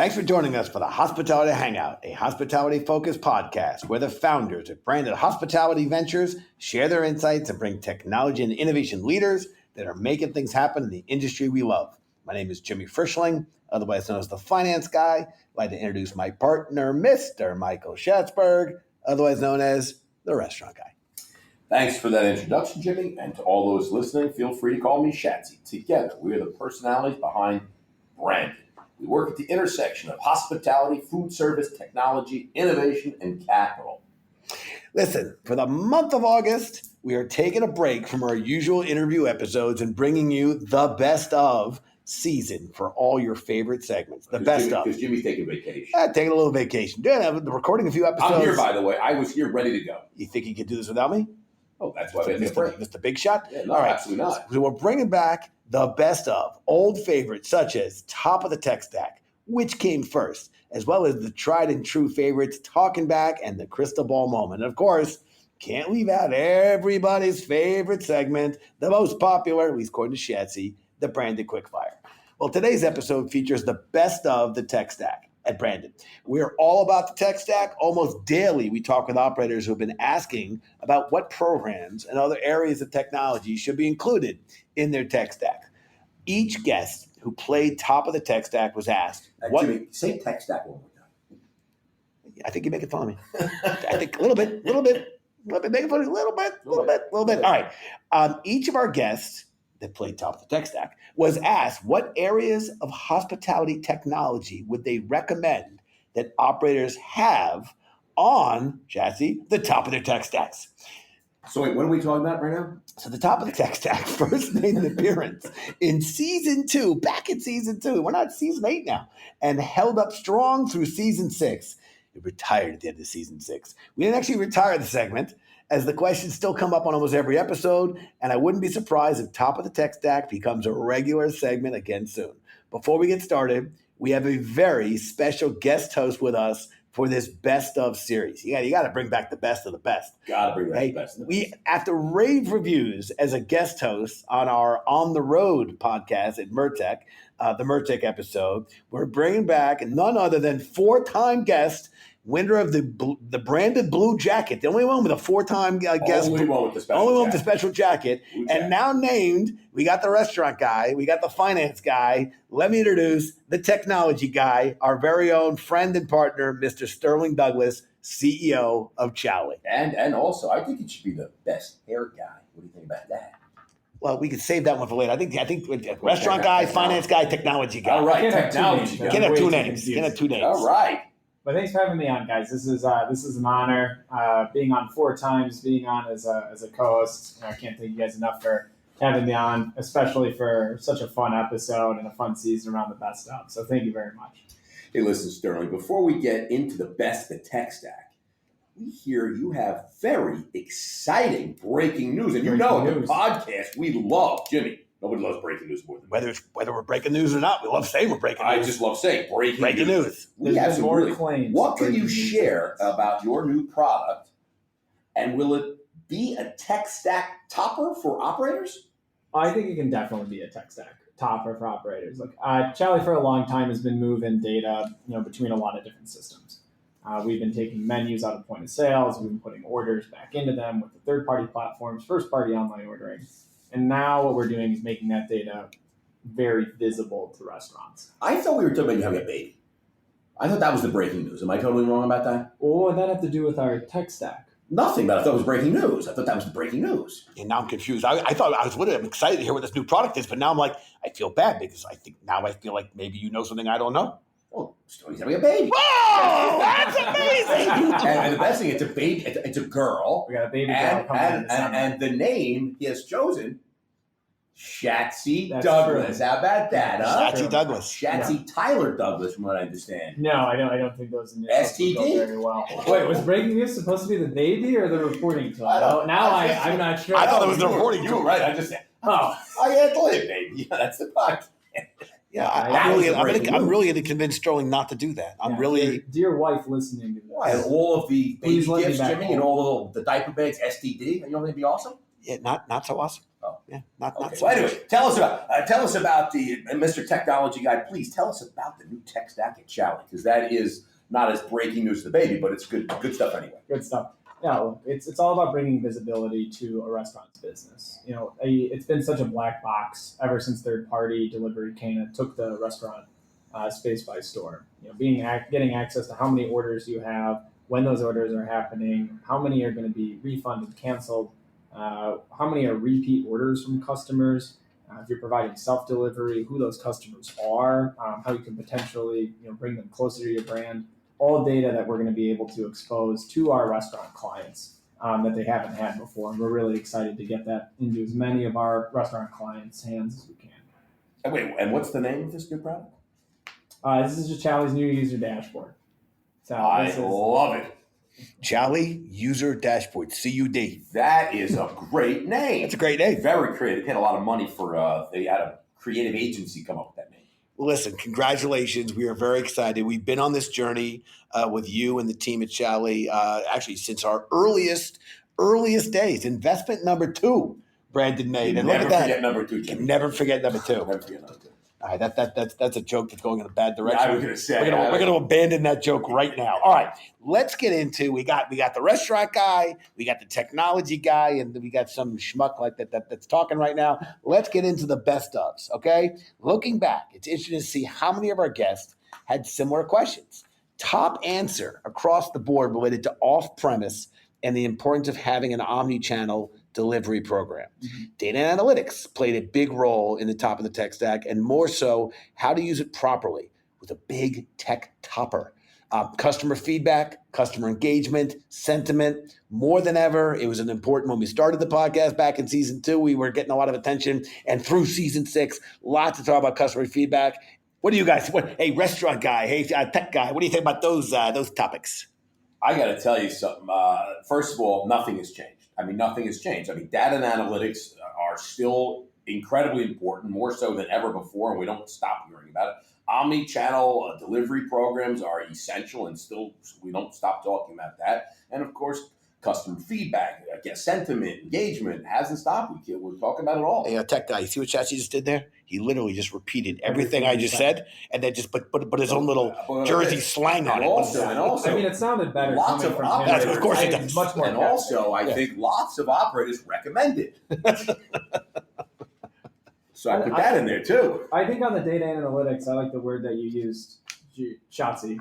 Thanks for joining us for the Hospitality Hangout, a hospitality-focused podcast where the founders of branded hospitality ventures share their insights and bring technology and innovation leaders that are making things happen in the industry we love. My name is Jimmy Frischling, otherwise known as the Finance Guy. I'd like to introduce my partner, Mr. Michael Schatzberg, otherwise known as the Restaurant Guy. Thanks for that introduction, Jimmy. And to all those listening, feel free to call me Shatsy. Together, we are the personalities behind Branded. We work at the intersection of hospitality, food service, technology, innovation, and capital. Listen, for the month of August, we are taking a break from our usual interview episodes and bringing you the best of season for all your favorite segments. Because Jimmy's taking vacation. Taking a little vacation. Recording a few episodes. I'm here, by the way. I was here ready to go. You think you could do this without me? Oh, that's why we had to break. Mr. Big Shot? Yeah, no, all right. Absolutely not. So we're bringing back the best of old favorites such as Top of the Tech Stack, Which Came First, as well as the tried and true favorites Talking Back and the Crystal Ball Moment. And of course, can't leave out everybody's favorite segment, the most popular, at least according to Shatsy, the Branded Quickfire. Well, today's episode features the best of the tech stack at Branded. We're all about the tech stack. Almost daily, we talk with operators who have been asking about what programs and other areas of technology should be included in their tech stack. Each guest who played Top of the Tech Stack was asked, Jimmy, say tech stack one more time. I think you're making fun of me. I think a little bit, making fun of you, a little bit. All right. Each of our guests that played Top of the Tech Stack was asked what areas of hospitality technology would they recommend that operators have on, Shatsy, the top of their tech stacks. So wait, what are we talking about right now? So the Top of the Tech Stack first made an appearance in season 2, back in season 2. We're not season 8 now, and held up strong through season 6. It retired at the end of season 6. We didn't actually retire the segment, as the questions still come up on almost every episode, and I wouldn't be surprised if Top of the Tech Stack becomes a regular segment again soon. Before we get started, we have a very special guest host with us for this best of series. You got to bring back the best of the best. Got to bring back the best of the best. After rave reviews as a guest host on our On the Road podcast at Mertech, the Mertech episode, we're bringing back none other than 4-time guest, winner of the branded blue jacket, the only one with a 4-time guest. Only one with the special jacket. And now named, we got the restaurant guy, we got the finance guy. Let me introduce the technology guy, our very own friend and partner, Mr. Sterling Douglas, CEO of Chowly. And also, I think it should be the best hair guy. What do you think about that? Well, we could save that one for later. I think restaurant guy, finance guy, technology guy. All right, technology guy. Can't have two names. All right. But thanks for having me on, guys. This is an honor. Being on 4 times, being on as a co-host. I can't thank you guys enough for having me on, especially for such a fun episode and a fun season around the best of. So thank you very much. Hey, listen, Sterling, before we get into the best of the tech stack, we hear you have very exciting breaking news. And the podcast we love, Jimmy. Nobody loves breaking news more than me. Whether we're breaking news or not, we love saying we're breaking news. I just love saying breaking news. We have some more claims. What can you share about your new product? And will it be a tech stack topper for operators? I think it can definitely be a tech stack topper for operators. Look, Chowly for a long time has been moving data, between a lot of different systems. We've been taking menus out of point of sales. We've been putting orders back into them with the third-party platforms, first-party online ordering. And now what we're doing is making that data very visible to restaurants. I thought we were talking about you having a baby. I thought that was the breaking news. Am I totally wrong about that? What would that have to do with our tech stack? Nothing, but I thought it was breaking news. I thought that was the breaking news. And now I'm confused. I'm excited to hear what this new product is, but now I'm like, I feel bad because I feel like maybe you know something I don't know. Well, Stoney's having a baby. Oh, that's amazing! and the best thing, it's a baby. It's a girl. We got a baby girl coming in December. And the name he has chosen, Shatsy Douglas. True. How about that, huh? Shatsy Douglas. Shatsy Tyler Douglas, from what I understand. No, I don't think those initials go very well. Wait, was breaking news supposed to be the baby or the reporting tool? I'm not sure. I thought it was the reporting tool. You were right. I just said, I had to live, baby. Yeah, that's the podcast. Yeah, I'm really convinced Sterling not to do that. Dear wife listening to this. And all of the baby gifts, Jimmy, and all the diaper bags, STD. You don't think it'd be awesome? Yeah, not so awesome. Yeah, not Okay. so Well, much. anyway, tell us about the Mr. Technology Guy. Please tell us about the new tech stack at Chowly, because that is not as breaking news to the baby, but it's good stuff anyway. Good stuff. Yeah, look, it's all about bringing visibility to a restaurant's business. It's been such a black box ever since third-party delivery kind of took the restaurant space by storm. Getting access to how many orders you have, when those orders are happening, how many are going to be refunded, canceled, how many are repeat orders from customers. If you're providing self-delivery, who those customers are, how you can potentially bring them closer to your brand. All data that we're going to be able to expose to our restaurant clients that they haven't had before. And we're really excited to get that into as many of our restaurant clients' hands as we can. And wait, and what's the name of this new product? This is just Chowly's new user dashboard. So I love it. Chowly User Dashboard, CUD. That is a great name. That's a great name. Very creative. They had a lot of money they had a creative agency come up with that name. Well, listen, congratulations. We are very excited. We've been on this journey with you and the team at Chowly actually since our earliest days. Investment number 2, Brandon made. And look at that. Forget number 2, Jimmy. Never forget number 2. Never forget number 2. All right, that's a joke that's going in a bad direction. Yeah, I was going to say. We're going to abandon that joke right now. All right, let's get into we got the restaurant guy, we got the technology guy, and we got some schmuck like that's talking right now. Let's get into the best ofs, okay? Looking back, it's interesting to see how many of our guests had similar questions. Top answer across the board related to off-premise and the importance of having an omni-channel delivery program. Mm-hmm. Data and analytics played a big role in the top of the tech stack, and more so, how to use it properly with a big tech topper. Customer feedback, customer engagement, sentiment, more than ever. It was an important when we started the podcast back in season 2. We were getting a lot of attention, and through season 6, lots to talk about customer feedback. What do you guys? Hey, restaurant guy, hey, tech guy. What do you think about those topics? I got to tell you something. First of all, nothing has changed. Nothing has changed. Data and analytics are still incredibly important, more so than ever before, and we don't stop hearing about it. Omni-channel delivery programs are essential, and still we don't stop talking about that. And of course, customer feedback, sentiment, engagement hasn't stopped. We're talking about it all. Hey, tech guy, you see what Chachi just did there? He literally just repeated everything I just said, and then just put his own little Jersey slang on it. Also, it sounded better. Lots of operators, of course it does. Much more. And also, I think lots of operators recommend it. So I put that in there too. I think on the data analytics, I like the word that you used, Schatzi.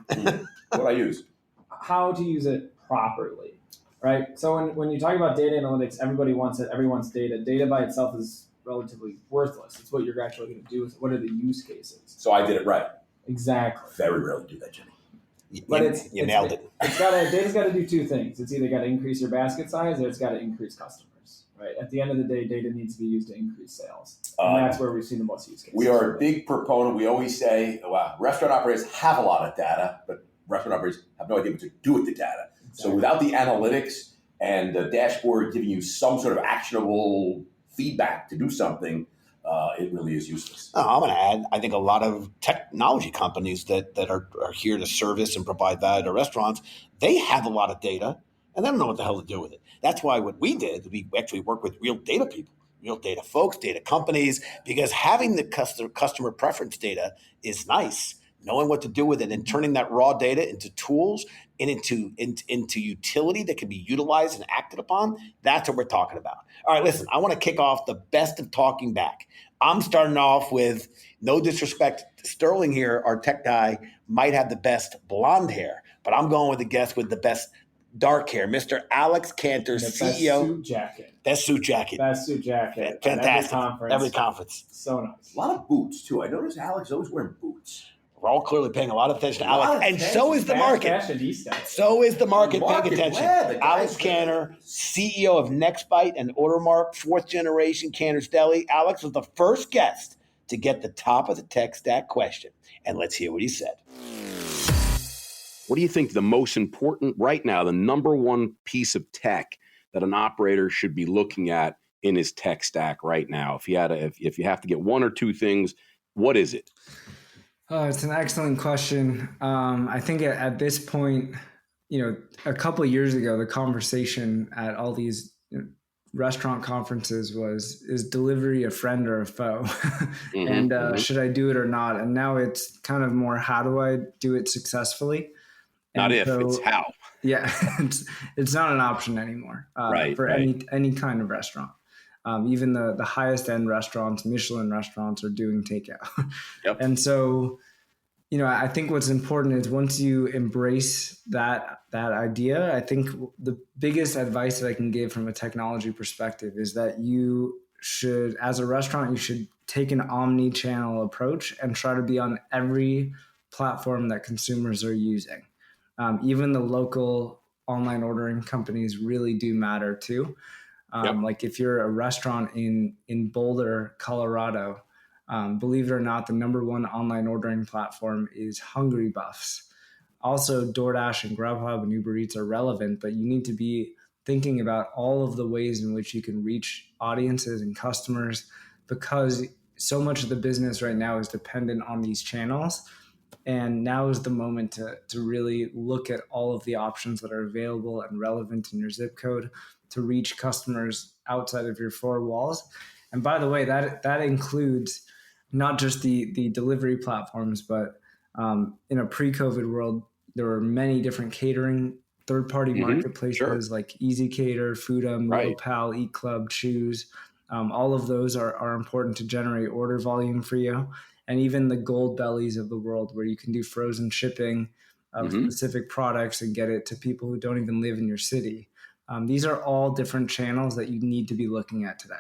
What I use? How to use it properly. Right. So when you talk about data analytics, everybody wants it. Everyone wants data. Data by itself is relatively worthless. It's what you're actually going to do with it. What are the use cases? So I did it right. Exactly. Very rarely do that, Jimmy. You nailed it. Data's got to do 2 things. It's either got to increase your basket size or it's got to increase customers. Right. At the end of the day, data needs to be used to increase sales. And that's where we've seen the most use cases. We are a big proponent. We always say, restaurant operators have a lot of data, but restaurant operators have no idea what to do with the data. So without the analytics and the dashboard giving you some sort of actionable feedback to do something, it really is useless. I'm going to add, I think a lot of technology companies that are here to service and provide value to restaurants, they have a lot of data, and they don't know what the hell to do with it. That's why what we did, we actually work with real data people, real data folks, data companies, because having the customer preference data is nice. Knowing what to do with it and turning that raw data into tools and into utility that can be utilized and acted upon, that's what we're talking about. All right, listen, I want to kick off the best of talking back. I'm starting off with, no disrespect to Sterling here, our tech guy might have the best blonde hair, but I'm going with the guest with the best dark hair, Mr. Alex Cantor, CEO. Best suit jacket. Fantastic. Every conference. So nice. A lot of boots, too. I noticed Alex always wearing boots. We're all clearly paying a lot of attention to Alex, and so is the market. So is the market paying attention. Alex Cantor, CEO of NextBite and Ordermark, 4th generation Cantor's Deli. Alex was the first guest to get the top of the tech stack question, and let's hear what he said. What do you think the most important right now, the number one piece of tech that an operator should be looking at in his tech stack right now? If you have to get 1 or 2 things, what is it? It's an excellent question. I think at this point, a couple of years ago, the conversation at all these restaurant conferences is delivery a friend or a foe? Mm-hmm, And should I do it or not? And now it's kind of more, how do I do it successfully? Not And if, so, it's how. yeah, it's not an option anymore for Right. any kind of restaurant. Even the highest end restaurants, Michelin restaurants, are doing takeout. Yep. And so, I think what's important is once you embrace that idea, I think the biggest advice that I can give from a technology perspective is that you should, as a restaurant, you should take an omni-channel approach and try to be on every platform that consumers are using. Even the local online ordering companies really do matter too. Yep. Like if you're a restaurant in Boulder, Colorado, believe it or not, the number one online ordering platform is Hungry Buffs. Also, DoorDash and Grubhub and Uber Eats are relevant, but you need to be thinking about all of the ways in which you can reach audiences and customers, because so much of the business right now is dependent on these channels. And now is the moment to really look at all of the options that are available and relevant in your zip code to reach customers outside of your four walls. And by the way, that includes not just the delivery platforms, but in a pre-COVID world, there were many different catering third-party marketplaces like Easy Cater, Foodum, MealPal, Eat Club, Choose. All of those are important to generate order volume for you. And even the Gold Bellies of the world, where you can do frozen shipping of specific products and get it to people who don't even live in your city. These are all different channels that you need to be looking at today.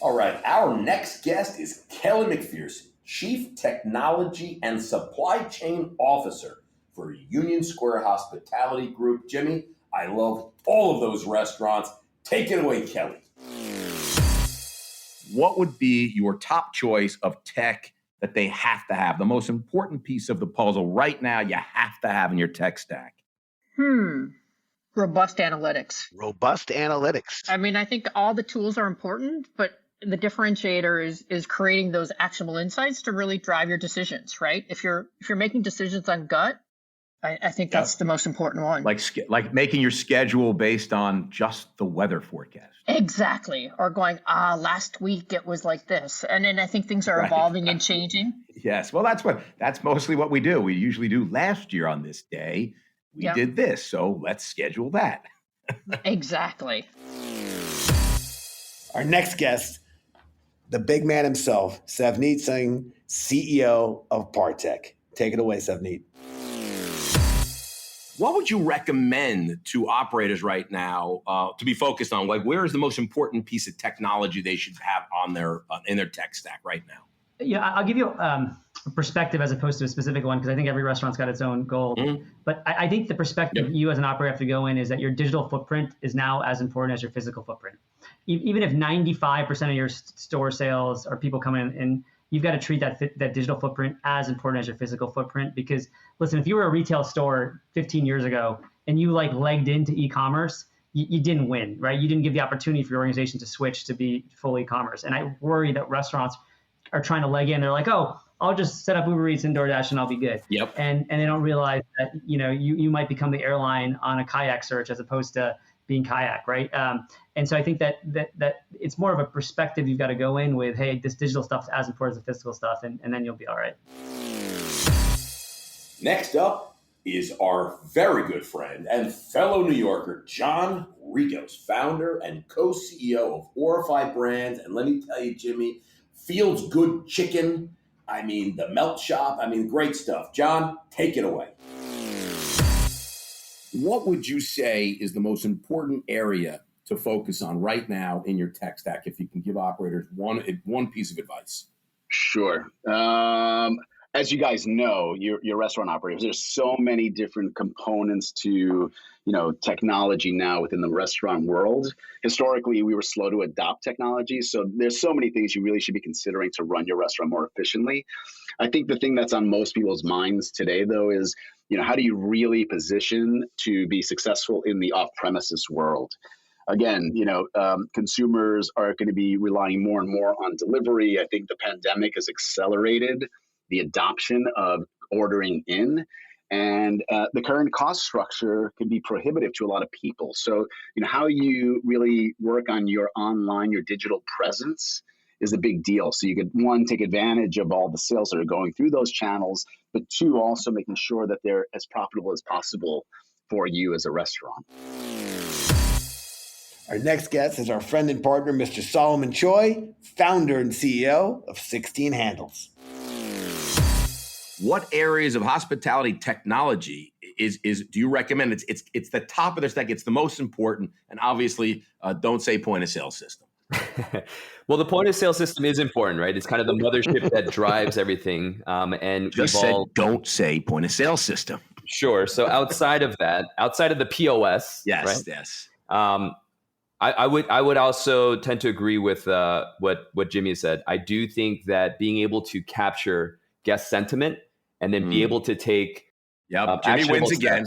All right, our next guest is Kelly McPherson, Chief Technology and Supply Chain Officer for Union Square Hospitality Group. Jimmy, I love all of those restaurants. Take it away, Kelly. What would be your top choice of tech that they have to have? The most important piece of the puzzle right now you have to have in your tech stack. Robust analytics. Robust analytics. I mean, I think all the tools are important, but the differentiator is creating those actionable insights to really drive your decisions, right? If you're making decisions on gut, I think that's the most important one. Like making your schedule based on just the weather forecast. Exactly. Or going, last week it was like this. And then I think things are evolving and changing. Yes. Well, that's mostly what we do. We usually do last year on this day. We did this, so let's schedule that. Exactly. Our next guest, the big man himself, Savneet Singh, CEO of Partech. Take it away, Savneet. What would you recommend to operators right now to be focused on? Like, where is the most important piece of technology they should have on in their tech stack right now? Yeah, I'll give you a perspective as opposed to a specific one, because I think every restaurant's got its own goal. But I think the perspective you as an operator have to go in is that your digital footprint is now as important as your physical footprint. Even if 95% of your store sales are people coming in, you've got to treat that digital footprint as important as your physical footprint. Because listen, if you were a retail store 15 years ago and you legged into e-commerce, you didn't win, right? You didn't give the opportunity for your organization to switch to be full e-commerce. And I worry that restaurants are trying to leg in. They're like, oh, I'll just set up Uber Eats and DoorDash and I'll be good. Yep. And they don't realize that, you might become the airline on a kayak search as opposed to being kayak, right? And so I think that it's more of a perspective you've got to go in with, hey, this digital stuff is as important as the physical stuff, and then you'll be all right. Next up is our very good friend and fellow New Yorker, John Rigos, founder and co-CEO of Orify Brands. And let me tell you, Jimmy, Feels Good Chicken. I mean, the Melt Shop. I mean, great stuff. John, take it away. What would you say is the most important area to focus on right now in your tech stack, if you can give operators one piece of advice? Sure. As you guys know, you're restaurant operators. There's so many different components to, technology now within the restaurant world. Historically, we were slow to adopt technology. So there's so many things you really should be considering to run your restaurant more efficiently. I think the thing that's on most people's minds today, though, is, how do you really position to be successful in the off-premises world? Again, consumers are going to be relying more and more on delivery. I think the pandemic has accelerated the adoption of ordering in. And the current cost structure can be prohibitive to a lot of people. So, how you really work on your online, your digital presence is a big deal. So you could, one, take advantage of all the sales that are going through those channels, but two, also making sure that they're as profitable as possible for you as a restaurant. Our next guest is our friend and partner, Mr. Solomon Choi, founder and CEO of 16 Handles. What areas of hospitality technology do you recommend? It's the top of the stack. It's the most important, and obviously, don't say point of sale system. Well, the point of sale system is important, right? It's kind of the mothership that drives everything. And don't say point of sale system. Sure. So outside of that, outside of the POS, yes, right? Yes. I would also tend to agree with what Jimmy said. I do think that being able to capture guest sentiment and then be able to take Jimmy wins again.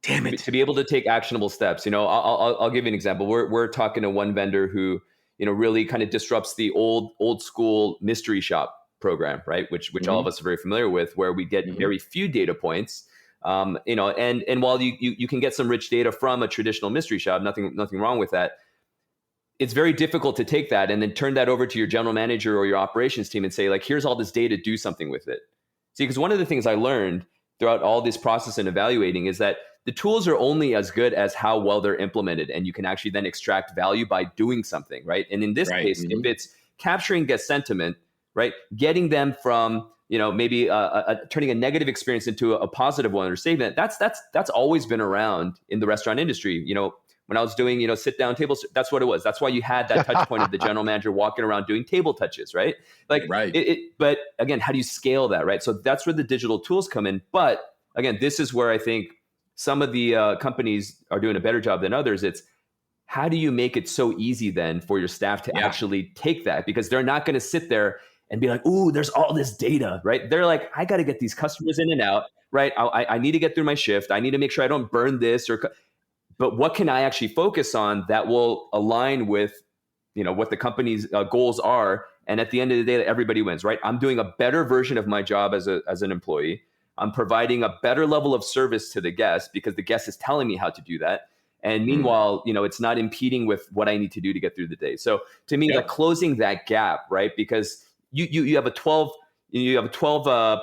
Damn it! To be able to take actionable steps. I'll give you an example. We're talking to one vendor who really kind of disrupts the old school mystery shop program, right? Which all of us are very familiar with, where we get very few data points. And while you can get some rich data from a traditional mystery shop, nothing wrong with that. It's very difficult to take that and then turn that over to your general manager or your operations team and say, like, here's all this data, do something with it. See, because one of the things I learned throughout all this process and evaluating is that the tools are only as good as how well they're implemented, and you can actually then extract value by doing something, right? And in this case, if it's capturing guest sentiment, right, getting them from maybe turning a negative experience into a positive one or saving it, that's always been around in the restaurant industry. When I was doing, sit down tables, that's what it was. That's why you had that touch point of the general manager walking around doing table touches, right? But again, how do you scale that, right? So that's where the digital tools come in. But again, this is where I think some of the companies are doing a better job than others. It's how do you make it so easy then for your staff to actually take that? Because they're not going to sit there and be like, ooh, there's all this data, right? They're like, I got to get these customers in and out, right? I need to get through my shift. I need to make sure I don't burn this but what can I actually focus on that will align with, what the company's goals are? And at the end of the day, everybody wins, right? I'm doing a better version of my job as an employee. I'm providing a better level of service to the guest because the guest is telling me how to do that. And meanwhile, it's not impeding with what I need to do to get through the day. So to me, like closing that gap, right? Because you have a 12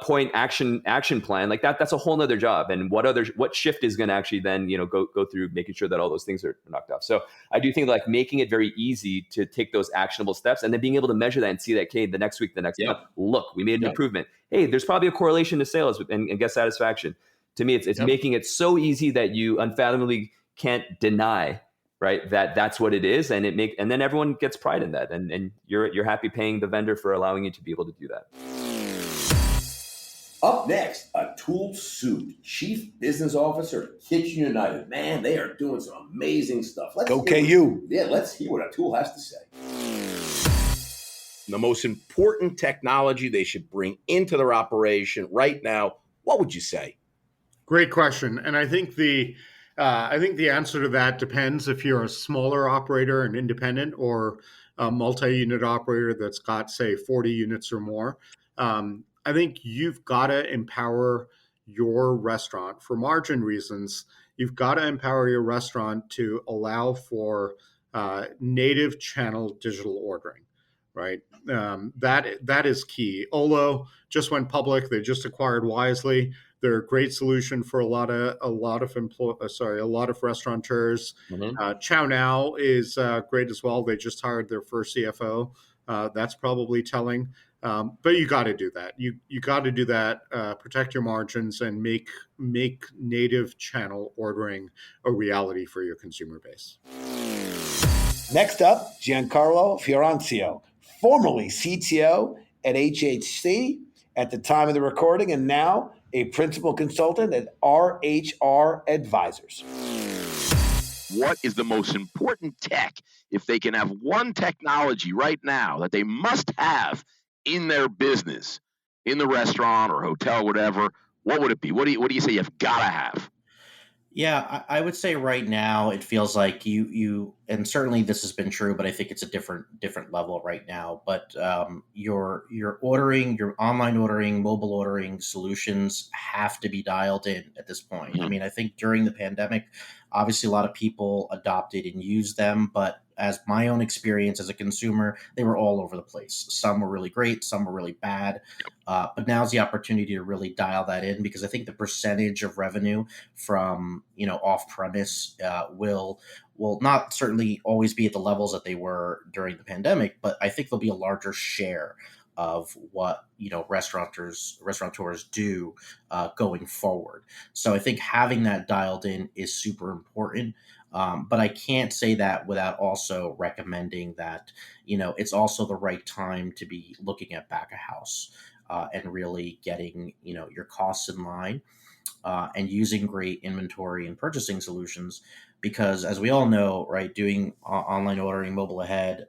point action plan like that. That's a whole nother job. And what shift is going to actually then, go through making sure that all those things are knocked off. So I do think like making it very easy to take those actionable steps and then being able to measure that and see that, okay, the next week, the next month, look, we made an improvement. Hey, there's probably a correlation to sales and guest satisfaction. To me, it's making it so easy that you unfathomably can't deny, right, that's what it is, and then everyone gets pride in that, and you're happy paying the vendor for allowing you to be able to do that. Up next, Atul Sood, Chief Business Officer at Kitchen United. Man, they are doing some amazing stuff. Let's hear what Atul has to say. The most important technology they should bring into their operation right now, what would you say? Great question. And I think the answer to that depends if you're a smaller operator, an independent, or a multi-unit operator that's got, say, 40 units or more. I think you've got to empower your restaurant for margin reasons. You've got to empower your restaurant to allow for native channel digital ordering, right? That is key. Olo just went public. They just acquired Wisely. They're a great solution for a lot of restaurateurs. Chow Now is great as well. They just hired their first CFO. That's probably telling. But you got to do that. You got to do that. Protect your margins and make native channel ordering a reality for your consumer base. Next up, Giancarlo Fiorancio, formerly CTO at HHC at the time of the recording, and now a principal consultant at RHR Advisors. What is the most important tech if they can have one technology right now that they must have in their business, in the restaurant or hotel, whatever? What would it be? What do you say you've got to have? Yeah, I would say right now it feels like you, and certainly this has been true, but I think it's a different level right now. But your ordering, your online ordering, mobile ordering solutions have to be dialed in at this point. I mean, I think during the pandemic, obviously a lot of people adopted and used them, but as my own experience as a consumer, they were all over the place. Some were really great, some were really bad. But now's the opportunity to really dial that in, because I think the percentage of revenue from off premise will not certainly always be at the levels that they were during the pandemic, but I think there'll be a larger share of what restaurateurs do going forward. So I think having that dialed in is super important. But I can't say that without also recommending that it's also the right time to be looking at back of house and really getting your costs in line. And using great inventory and purchasing solutions, because as we all know, right, doing online ordering, mobile ahead,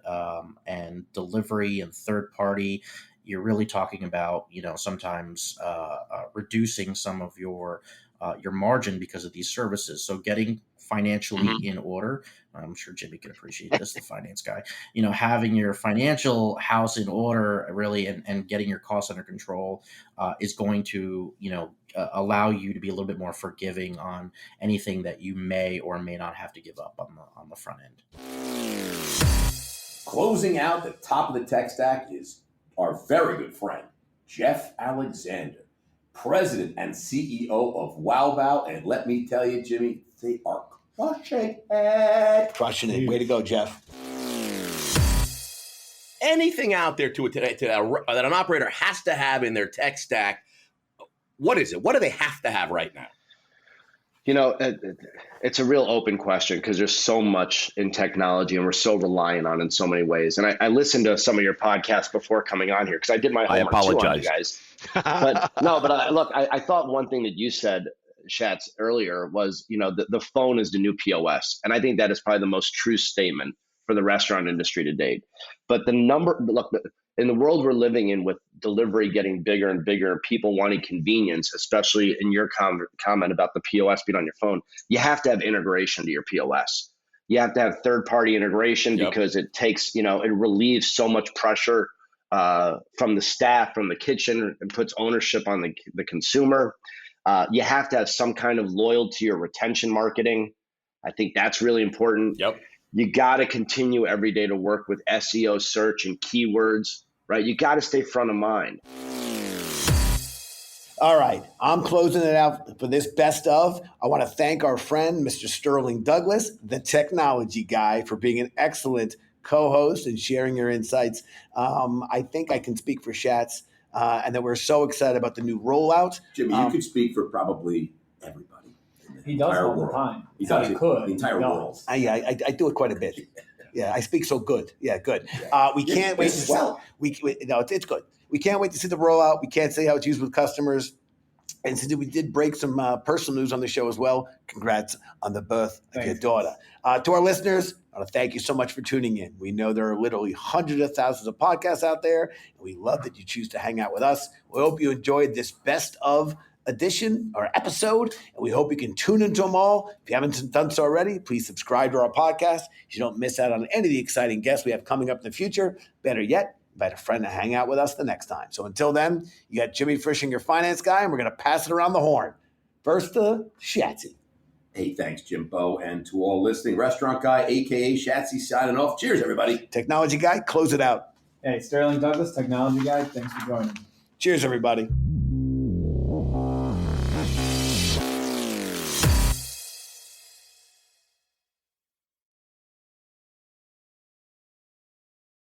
and delivery and third party, you're really talking about sometimes reducing some of your margin because of these services. So getting financially in order, I'm sure Jimmy can appreciate this, the finance guy, having your financial house in order really, and getting your costs under control is going to allow you to be a little bit more forgiving on anything that you may or may not have to give up on the front end. Closing out the top of the tech stack is our very good friend, Jeff Alexander, President and CEO of WowBow. And let me tell you, Jimmy, they are crushing it. Crushing it. Way to go, Jeff. Anything out there that an operator has to have in their tech stack, what is it? What do they have to have right now? It's a real open question because there's so much in technology and we're so reliant on it in so many ways. And I listened to some of your podcasts before coming on here because I did my homework too on you guys. I thought one thing that you said, Schatz, earlier was, the phone is the new POS. And I think that is probably the most true statement for the restaurant industry to date. But in the world we're living in, with delivery getting bigger and bigger and people wanting convenience, especially in your comment about the POS being on your phone, you have to have integration to your POS. You have to have third-party integration because it takes, it relieves so much pressure from the staff, from the kitchen, and puts ownership on the consumer. You have to have some kind of loyalty or retention marketing. I think that's really important. Yep. You got to continue every day to work with SEO search and keywords, right? You got to stay front of mind. All right, I'm closing it out for this best of. I want to thank our friend, Mr. Sterling Douglas, the technology guy, for being an excellent co-host and sharing your insights. I think I can speak for Schatz, and that we're so excited about the new rollout. Jimmy, you could speak for probably everybody. He does all the time. He could. The entire world. I do it quite a bit. Yeah, I speak so good. Yeah, good. We can't wait to see. It's good. We can't wait to see the rollout. We can't say how it's used with customers. And since we did break some personal news on the show as well, congrats on the birth of your daughter. To our listeners, I want to thank you so much for tuning in. We know there are literally hundreds of thousands of podcasts out there, and we love that you choose to hang out with us. We hope you enjoyed this best of edition or episode, and we hope you can tune into them all. If you haven't done so already, please subscribe to our podcast so you don't miss out on any of the exciting guests we have coming up in the future. Better yet, invite a friend to hang out with us the next time. So until then, you got Jimmy Frischling, your finance guy, and we're going to pass it around the horn. First to Shatsy. Hey, thanks, Jimbo. And to all listening, Restaurant Guy, a.k.a. Shatsy, signing off. Cheers, everybody. Technology guy, close it out. Hey, Sterling Douglas, technology guy, thanks for joining. Cheers, everybody.